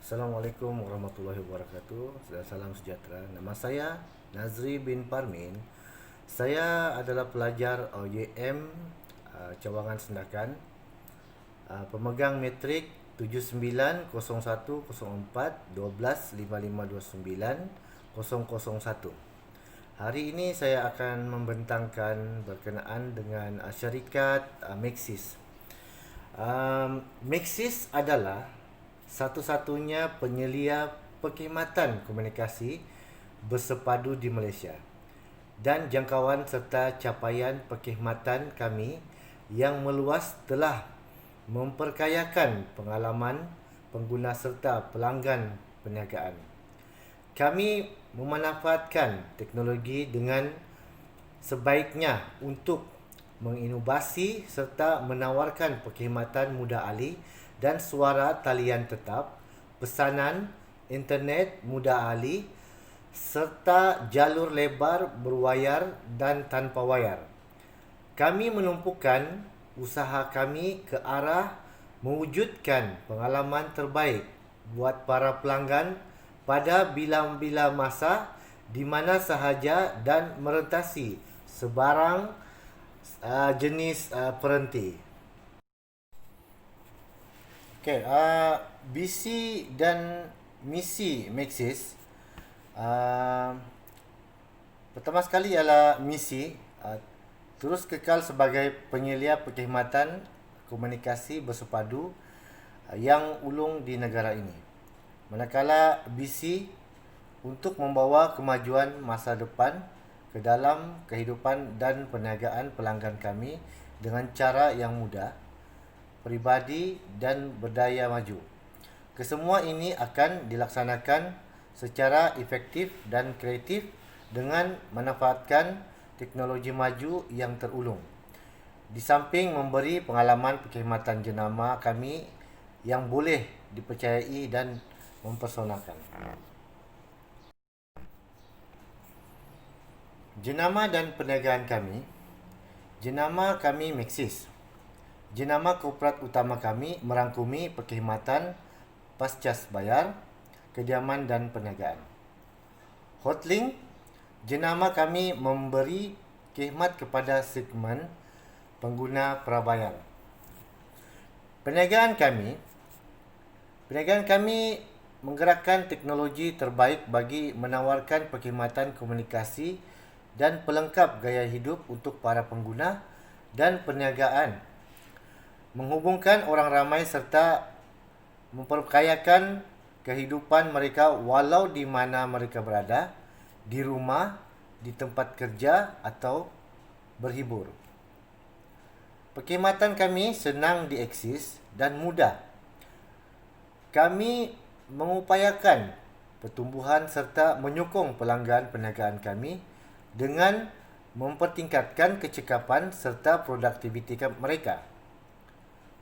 Assalamualaikum warahmatullahi wabarakatuh. Salam sejahtera. Nama saya Nazri bin Parmin. Saya adalah pelajar OYM Cawangan Sendakan, pemegang metrik 790104125529 Hari ini saya akan membentangkan berkenaan dengan syarikat Maxis. Maxis adalah satu-satunya penyelia perkhidmatan komunikasi bersepadu di Malaysia, dan jangkauan serta capaian perkhidmatan kami yang meluas telah memperkayakan pengalaman pengguna serta pelanggan perniagaan. Kami memanfaatkan teknologi dengan sebaiknya untuk menginovasi serta menawarkan perkhidmatan mudah alih dan suara talian tetap, pesanan, internet mudah alih, serta jalur lebar berwayar dan tanpa wayar. Kami menumpukan usaha kami ke arah mewujudkan pengalaman terbaik buat para pelanggan pada bila-bila masa di mana sahaja dan merentasi sebarang jenis perhenti. Visi dan misi Maxis. Pertama sekali ialah misi, terus kekal sebagai penyelia perkhidmatan komunikasi bersepadu yang ulung di negara ini. Manakala visi untuk membawa kemajuan masa depan ke dalam kehidupan dan perniagaan pelanggan kami dengan cara yang mudah, peribadi dan berdaya maju. Kesemua ini akan dilaksanakan secara efektif dan kreatif dengan memanfaatkan teknologi maju yang terulung. Di samping memberi pengalaman perkhidmatan jenama kami yang boleh dipercayai dan mempersonakan. Jenama dan perniagaan kami. Jenama kami Maxis. Jenama korporat utama kami merangkumi perkhidmatan pascas bayar, kediaman dan perniagaan. Hotlink, jenama kami memberi khidmat kepada segmen pengguna prabayar. Perniagaan kami menggerakkan teknologi terbaik bagi menawarkan perkhidmatan komunikasi dan pelengkap gaya hidup untuk para pengguna dan perniagaan, menghubungkan orang ramai serta memperkayakan kehidupan mereka walau di mana mereka berada, di rumah, di tempat kerja atau berhibur. Perkhidmatan kami senang diakses dan mudah. Kami mengupayakan pertumbuhan serta menyokong pelanggan perniagaan kami dengan mempertingkatkan kecekapan serta produktiviti mereka.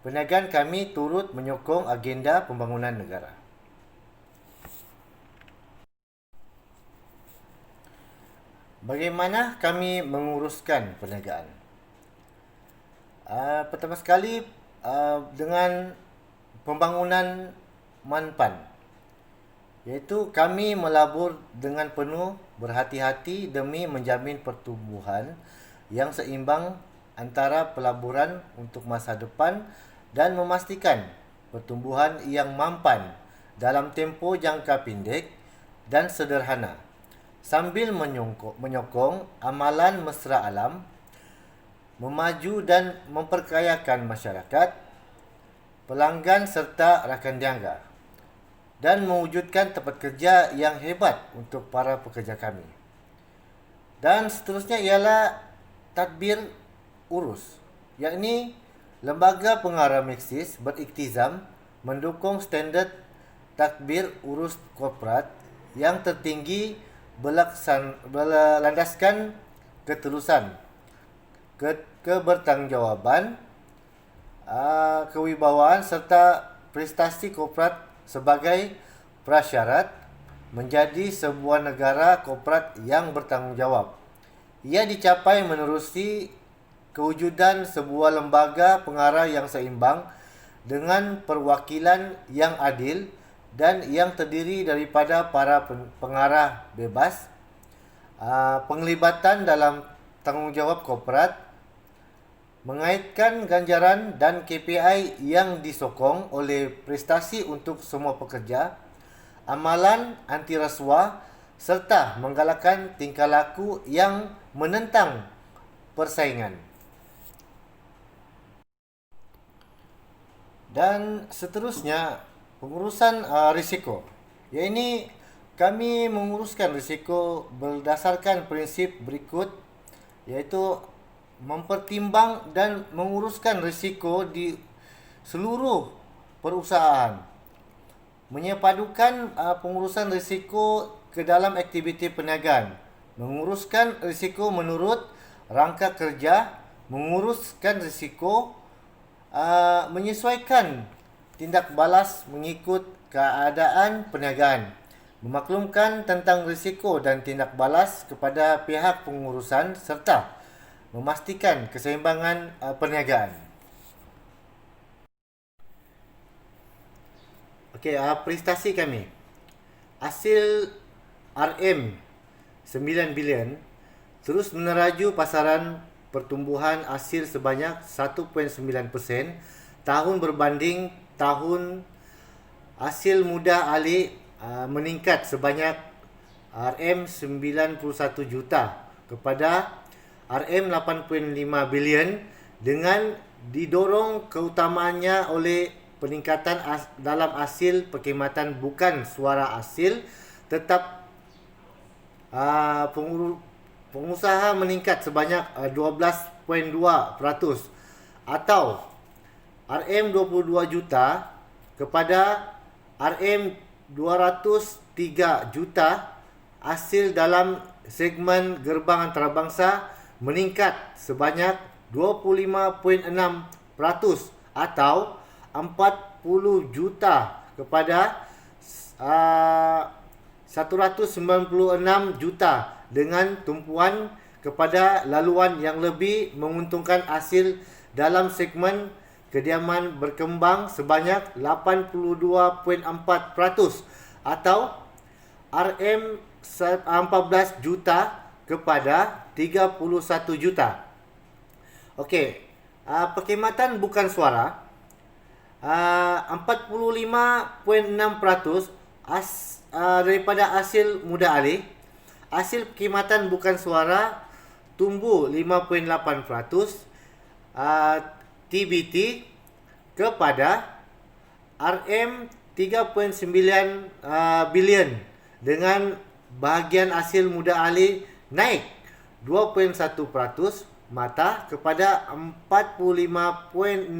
Perniagaan kami turut menyokong agenda pembangunan negara. Bagaimana kami menguruskan perniagaan? Pertama sekali dengan pembangunan manpan, iaitu kami melabur dengan penuh berhati-hati demi menjamin pertumbuhan yang seimbang antara pelaburan untuk masa depan dan memastikan pertumbuhan yang mampan dalam tempoh jangka pendek dan sederhana, sambil menyokong amalan mesra alam, memaju dan memperkayakan masyarakat, pelanggan serta rakan niaga, dan mewujudkan tempat kerja yang hebat untuk para pekerja kami. Dan seterusnya ialah tadbir urus, yakni lembaga pengarah Maxis beriktizam mendukung standard tadbir urus korporat yang tertinggi berlandaskan ketulusan, kebertanggungjawaban, kewibawaan serta prestasi korporat sebagai prasyarat menjadi sebuah negara korporat yang bertanggungjawab. Ia dicapai menerusi kewujudan sebuah lembaga pengarah yang seimbang dengan perwakilan yang adil dan yang terdiri daripada para pengarah bebas, penglibatan dalam tanggungjawab korporat, mengaitkan ganjaran dan KPI yang disokong oleh prestasi untuk semua pekerja, amalan anti rasuah, serta menggalakkan tingkah laku yang menentang persaingan. Dan seterusnya, pengurusan risiko. Ini kami menguruskan risiko berdasarkan prinsip berikut, iaitu mempertimbang dan menguruskan risiko di seluruh perusahaan, menyepadukan pengurusan risiko ke dalam aktiviti perniagaan, menguruskan risiko menurut rangka kerja, menguruskan risiko, menyesuaikan tindak balas mengikut keadaan perniagaan, memaklumkan tentang risiko dan tindak balas kepada pihak pengurusan serta memastikan keseimbangan perniagaan. Okey, prestasi kami. Hasil RM 9 bilion terus meneraju pasaran pertumbuhan hasil sebanyak 1.9% tahun berbanding tahun. Hasil mudah alih meningkat sebanyak RM91 juta kepada RM8.5 bilion dengan didorong keutamaannya oleh peningkatan dalam hasil perkhidmatan bukan suara hasil tetap. Pengusaha meningkat sebanyak 12.2% atau RM22 juta kepada RM203 juta. Hasil dalam segmen gerbang antarabangsa meningkat sebanyak 25.6% atau 40 juta kepada 196 juta dengan tumpuan kepada laluan yang lebih menguntungkan. Hasil dalam segmen kediaman berkembang sebanyak 82.4% atau RM14 juta kepada 31 juta. Okey, perkhidmatan bukan suara 45.6% daripada hasil mudah alih. Hasil perkhidmatan bukan suara tumbuh 5.8%, TBT kepada RM3.9 bilion dengan bahagian hasil mudah alih naik 2.1% mata kepada 45.6%.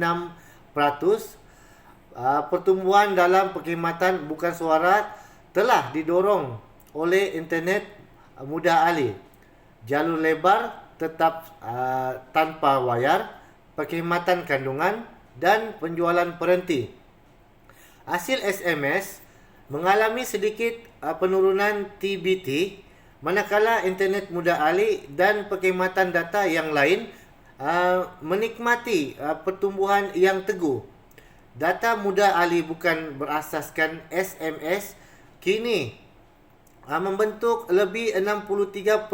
Pertumbuhan dalam perkhidmatan bukan suara telah didorong oleh internet mudah alih, jalur lebar tetap tanpa wayar, perkhidmatan kandungan dan penjualan perhenti. Hasil SMS mengalami sedikit penurunan TBT, manakala internet mudah alih dan perkhidmatan data yang lain menikmati pertumbuhan yang teguh. Data mudah alih bukan berasaskan SMS kini membentuk lebih 63%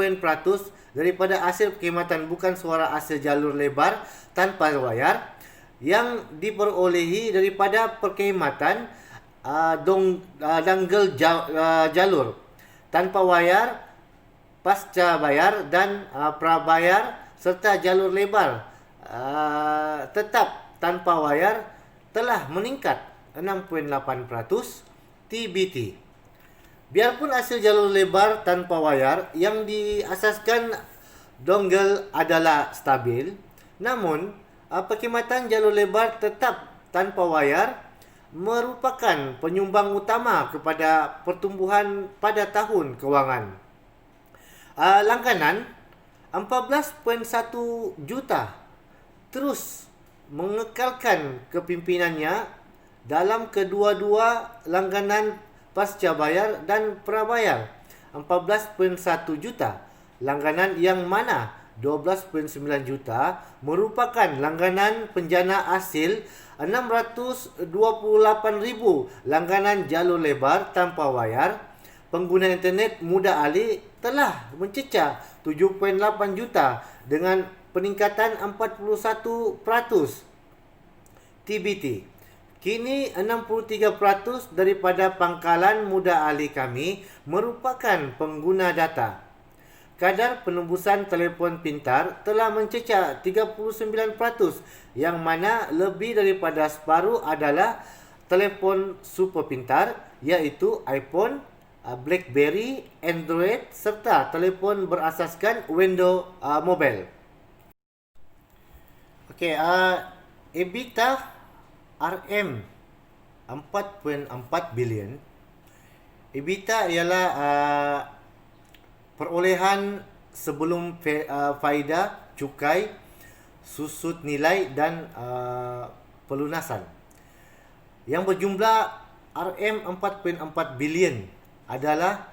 daripada hasil perkhidmatan bukan suara hasil jalur lebar tanpa wayar yang diperolehi daripada perkhidmatan dongle jalur tanpa wayar, pasca bayar dan prabayar serta jalur lebar tetap tanpa wayar telah meningkat 6.8% TBT. Biarpun hasil jalur lebar tanpa wayar yang diasaskan dongle adalah stabil, namun perkhidmatan jalur lebar tetap tanpa wayar merupakan penyumbang utama kepada pertumbuhan pada tahun kewangan. Langganan 14.1 juta terus mengekalkan kepimpinannya dalam kedua-dua langganan pasca bayar dan prabayar. 14.1 juta langganan yang mana 12.9 juta merupakan langganan penjana asil 628,000 langganan jalur lebar tanpa wayar. Pengguna internet muda alih telah mencecah 7.8 juta dengan peningkatan 41% TBT. Kini 63% daripada pangkalan muda alih kami merupakan pengguna data. Kadar penembusan telefon pintar telah mencecah 39%, yang mana lebih daripada separuh adalah telefon super pintar, iaitu iPhone, BlackBerry, Android serta telefon berasaskan Windows Mobile. Okey, EBITDA RM 4.4 bilion. EBITDA ialah perolehan sebelum faedah, cukai, susut nilai dan pelunasan. Yang berjumlah RM 4.4 bilion adalah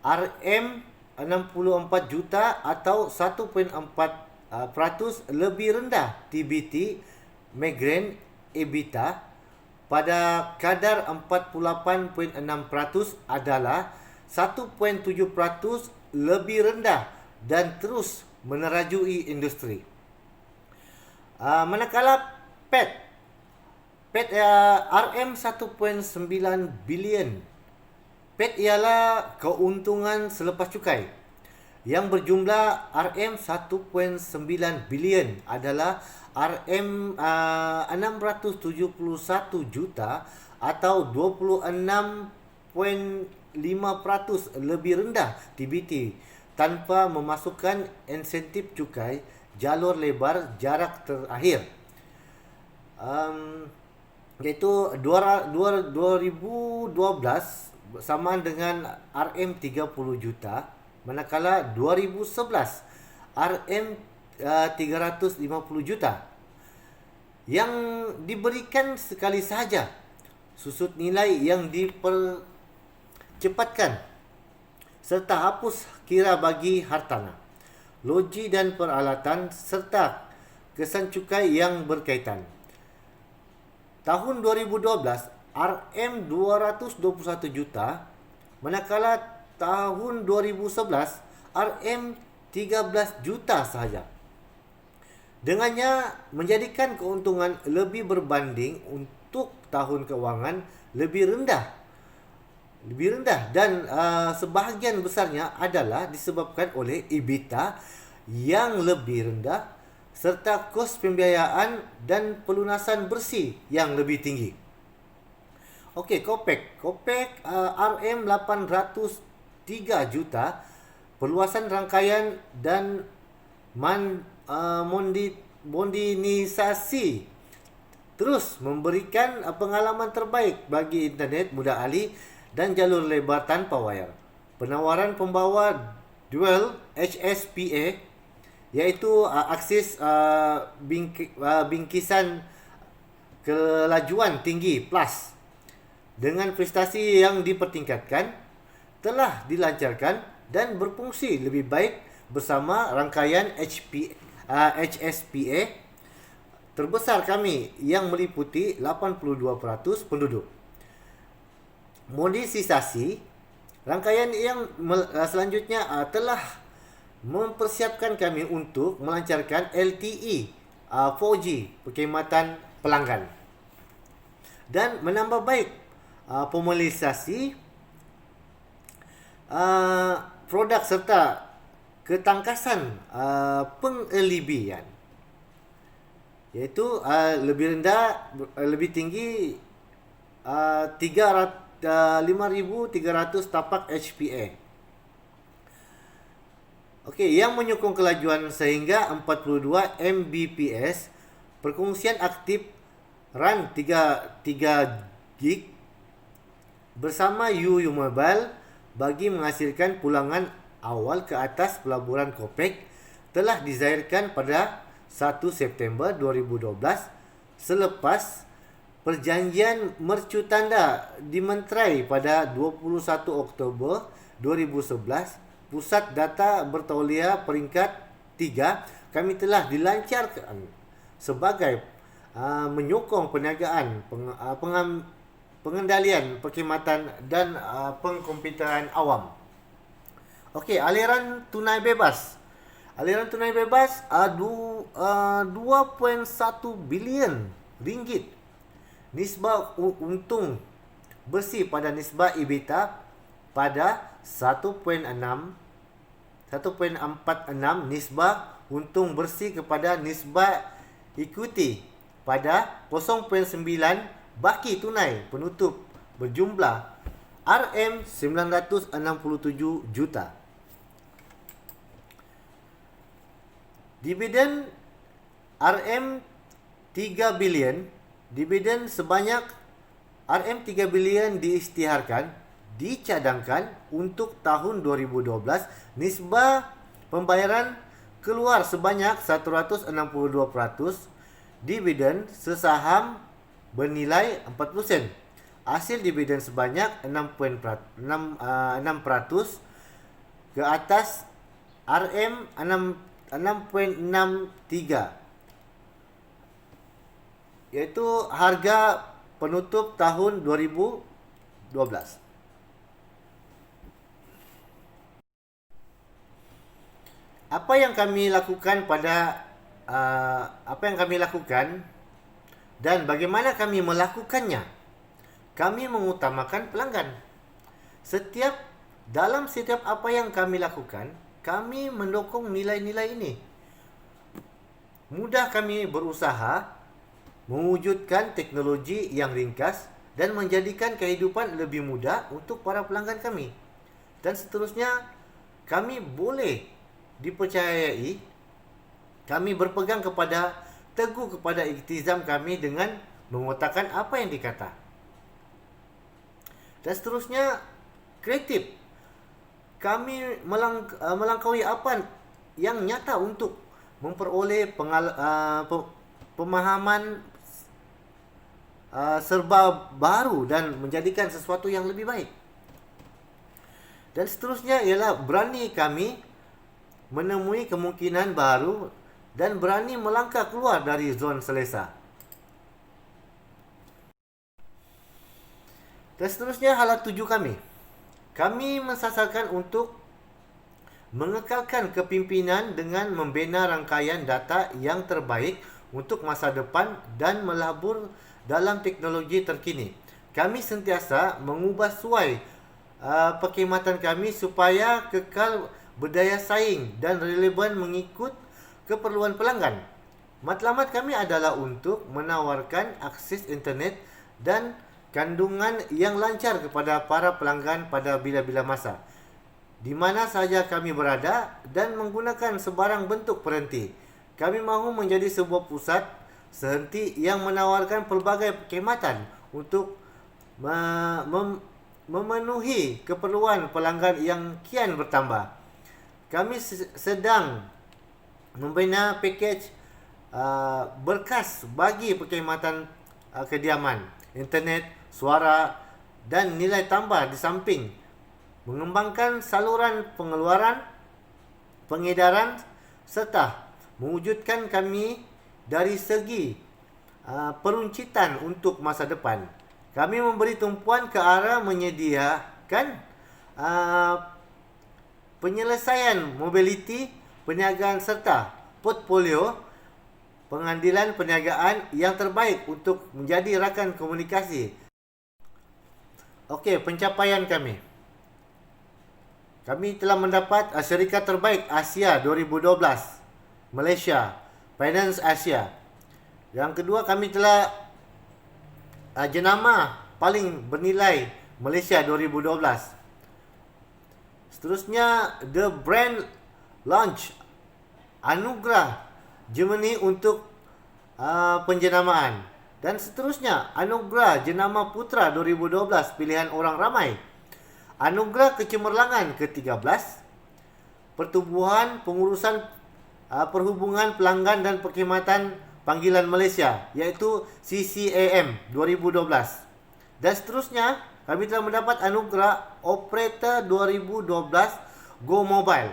RM 64 juta atau 1.4% lebih rendah TBT migraine EBITDA pada kadar 48.6% adalah 1.7% lebih rendah dan terus menerajui industri. Manakala PAT RM 1.9 bilion. PAT ialah keuntungan selepas cukai. Yang berjumlah RM 1.9 bilion adalah RM 671 juta atau 26.5% lebih rendah TBT tanpa memasukkan insentif cukai jalur lebar jarak terakhir. Iaitu 2012 bersamaan dengan RM 30 juta, manakala 2011 RM 350 juta yang diberikan sekali sahaja. Susut nilai yang dipercepatkan serta hapus kira bagi hartanah, loji dan peralatan serta kesan cukai yang berkaitan. Tahun 2012 RM 221 juta, manakala tahun 2011 RM 13 juta sahaja. Dengannya menjadikan keuntungan lebih berbanding untuk tahun kewangan lebih rendah dan sebahagian besarnya adalah disebabkan oleh EBITDA yang lebih rendah serta kos pembiayaan dan pelunasan bersih yang lebih tinggi. Okey, Kopek RM 803 juta, perluasan rangkaian dan modernisasi terus memberikan pengalaman terbaik bagi internet muda alih dan jalur lebar tanpa wayar. Penawaran pembawa dual HSPA, iaitu akses bingkisan kelajuan tinggi plus dengan prestasi yang dipertingkatkan telah dilancarkan dan berfungsi lebih baik bersama rangkaian HSPA terbesar kami yang meliputi 82% penduduk. Modernisasi rangkaian yang selanjutnya telah mempersiapkan kami untuk melancarkan LTE 4G perkhidmatan pelanggan dan menambah baik formalisasi produk serta ketangkasan pengelebihan, iaitu lebih rendah, lebih tinggi 5,300 tapak HPA. Okey, yang menyokong kelajuan sehingga 42 Mbps, perkongsian aktif RAN 3 gig bersama UU Mobile bagi menghasilkan pulangan awal ke atas pelaburan Kopek telah dizahirkan pada 1 September 2012 selepas perjanjian mercu tanda dimenterai pada 21 Oktober 2011. Pusat Data Bertauliah peringkat kami telah dilancarkan sebagai menyokong perniagaan, pengendalian perkhidmatan dan pengkomputeran awam. Okey, aliran tunai bebas. Aliran tunai bebas 2.1 bilion ringgit. Nisbah untung bersih pada nisbah EBITDA pada 1.46, nisbah untung bersih kepada nisbah ekuiti pada 0.9, baki tunai penutup berjumlah RM967 juta. Dividen RM3 bilion, dividen sebanyak RM3 bilion diisytiharkan, dicadangkan untuk tahun 2012. Nisbah pembayaran keluar sebanyak 162%. Dividen sesaham bernilai 4%. Hasil dividen sebanyak 6% ke atas RM6.63, iaitu harga penutup tahun 2012. Apa yang kami lakukan dan bagaimana kami melakukannya? Kami mengutamakan pelanggan. Dalam setiap apa yang kami lakukan, kami mendukung nilai-nilai ini. Mudah kami berusaha mewujudkan teknologi yang ringkas dan menjadikan kehidupan lebih mudah untuk para pelanggan kami. Dan seterusnya, kami boleh dipercayai. Kami berpegang teguh kepada iktizam kami dengan mengotakkan apa yang dikata. Dan seterusnya, kreatif. Kami melangkaui apa yang nyata untuk memperoleh pemahaman serba baru dan menjadikan sesuatu yang lebih baik. Dan seterusnya ialah berani kami menemui kemungkinan baru dan berani melangkah keluar dari zon selesa. Dan seterusnya hala tuju kami. Kami mensasarkan untuk mengekalkan kepimpinan dengan membina rangkaian data yang terbaik untuk masa depan dan melabur dalam teknologi terkini. Kami sentiasa mengubah suai perkhidmatan kami supaya kekal berdaya saing dan relevan mengikut keperluan pelanggan. Matlamat kami adalah untuk menawarkan akses internet dan kandungan yang lancar kepada para pelanggan pada bila-bila masa, di mana sahaja kami berada dan menggunakan sebarang bentuk perhenti. Kami mahu menjadi sebuah pusat sehenti yang menawarkan pelbagai perkhidmatan untuk memenuhi keperluan pelanggan yang kian bertambah. Kami sedang membina pakej berkas bagi perkhidmatan kediaman, internet, suara dan nilai tambah di samping mengembangkan saluran pengeluaran, pengedaran serta mewujudkan kami dari segi peruncitan untuk masa depan. Kami memberi tumpuan ke arah menyediakan penyelesaian mobiliti, perniagaan serta portfolio pengandilan perniagaan yang terbaik untuk menjadi rakan komunikasi. Okey, pencapaian kami. Kami telah mendapat syarikat terbaik Asia 2012, Malaysia, Finance Asia. Yang kedua, kami telah jenama paling bernilai Malaysia 2012. Seterusnya, The Brand Launch Anugerah Germany untuk penjenamaan. Dan seterusnya, Anugerah Jenama Putra 2012 pilihan orang ramai. Anugerah Kecemerlangan ke-13 Pertubuhan Pengurusan Perhubungan Pelanggan dan Perkhidmatan Panggilan Malaysia, iaitu CCAM 2012. Dan seterusnya, kami telah mendapat anugerah Operator 2012 Go Mobile.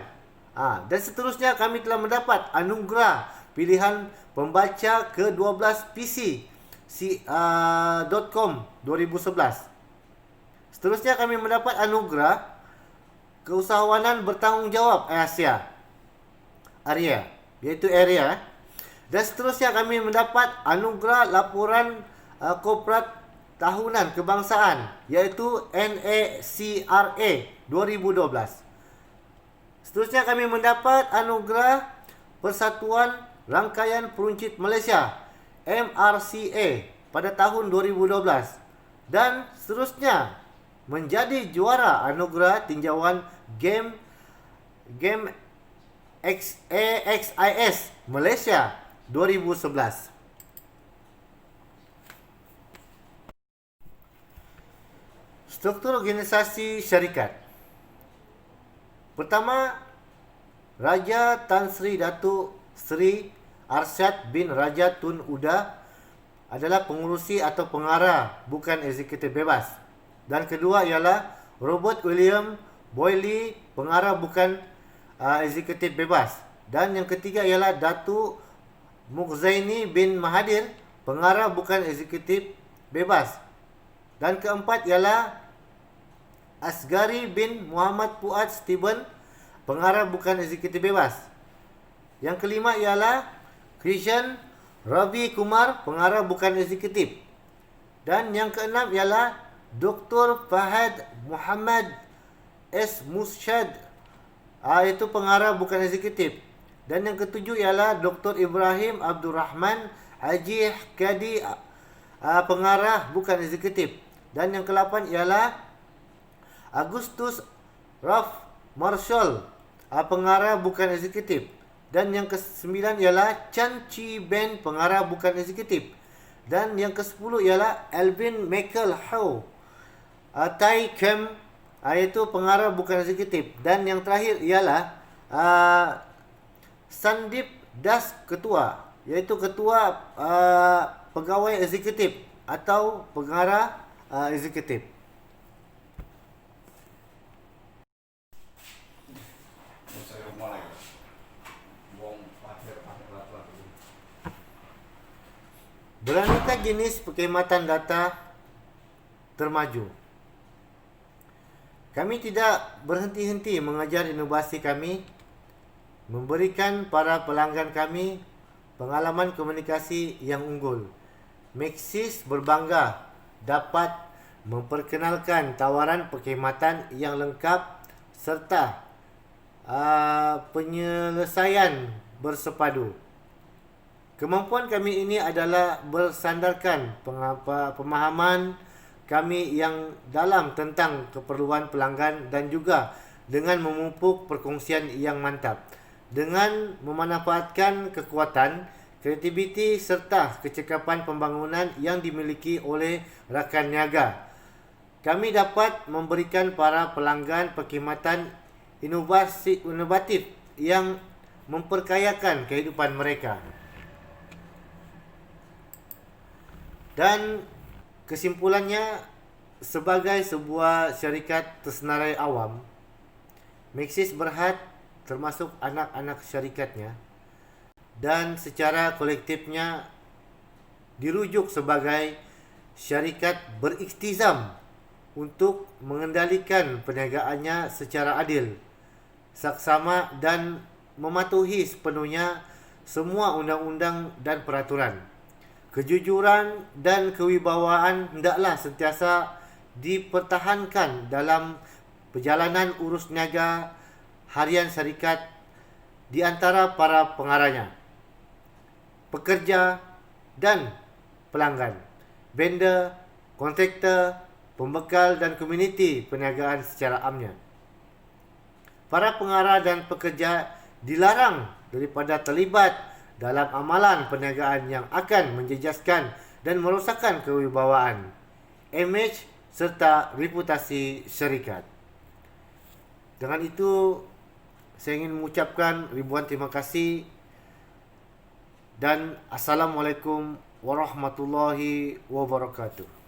Dan seterusnya kami telah mendapat anugerah pilihan pembaca ke-12 PC .com 2011. Seterusnya kami mendapat anugerah keusahawanan bertanggungjawab Area, iaitu Area. Dan seterusnya kami mendapat anugerah laporan korporat tahunan kebangsaan, iaitu NACRA 2012. Seterusnya kami mendapat anugerah Persatuan Rangkaian Peruncit Malaysia MRCA pada tahun 2012. Dan seterusnya menjadi juara anugerah tinjauan game AXIS Malaysia 2011. Struktur organisasi syarikat. Pertama, Raja Tan Sri Datuk Sri Arsyad bin Raja Tun Uda adalah pengurusi atau pengarah, bukan eksekutif bebas. Dan kedua ialah Robert William Boyle, pengarah bukan eksekutif bebas. Dan yang ketiga ialah Datuk Mukhzaini bin Mahathir, pengarah bukan eksekutif bebas. Dan keempat ialah Asgari bin Muhammad Fuad Stephen, pengarah bukan eksekutif bebas. Yang kelima ialah Krishan Ravi Kumar, pengarah bukan eksekutif. Dan yang keenam ialah Dr. Fahad Muhammad S. Mushad, itu pengarah bukan eksekutif. Dan yang ketujuh ialah Dr. Ibrahim Abdul Rahman Haji Kadi, pengarah bukan eksekutif. Dan yang ke-8 ialah Augustus Ralph Marshall, pengarah bukan eksekutif. Dan yang ke-9 ialah Chan Chi Ben, pengarah bukan eksekutif. Dan yang ke-10 ialah Alvin Michael Howe Tai Kem, iaitu pengarah bukan eksekutif. Dan yang terakhir ialah Sandip Das Ketua, iaitu ketua pegawai eksekutif atau pengarah eksekutif. Beraneka jenis perkhidmatan data termaju. Kami tidak berhenti-henti mengajar inovasi kami, memberikan para pelanggan kami pengalaman komunikasi yang unggul. Maxis berbangga dapat memperkenalkan tawaran perkhidmatan yang lengkap serta penyelesaian bersepadu. Kemampuan kami ini adalah bersandarkan pemahaman kami yang dalam tentang keperluan pelanggan dan juga dengan memupuk perkongsian yang mantap. Dengan memanfaatkan kekuatan, kreativiti serta kecekapan pembangunan yang dimiliki oleh rakan niaga, kami dapat memberikan para pelanggan perkhidmatan inovatif yang memperkayakan kehidupan mereka. Dan kesimpulannya, sebagai sebuah syarikat tersenarai awam, Maxis Berhad termasuk anak-anak syarikatnya dan secara kolektifnya dirujuk sebagai syarikat beriktizam untuk mengendalikan perniagaannya secara adil, saksama dan mematuhi sepenuhnya semua undang-undang dan peraturan. Kejujuran dan kewibawaan hendaklah sentiasa dipertahankan dalam perjalanan urus niaga harian syarikat di antara para pengarahnya, pekerja dan pelanggan, vendor, kontraktor, pembekal dan komuniti perniagaan secara amnya. Para pengarah dan pekerja dilarang daripada terlibat dalam amalan perniagaan yang akan menjejaskan dan merosakkan kewibawaan, imej serta reputasi syarikat. Dengan itu, saya ingin mengucapkan ribuan terima kasih dan Assalamualaikum warahmatullahi wabarakatuh.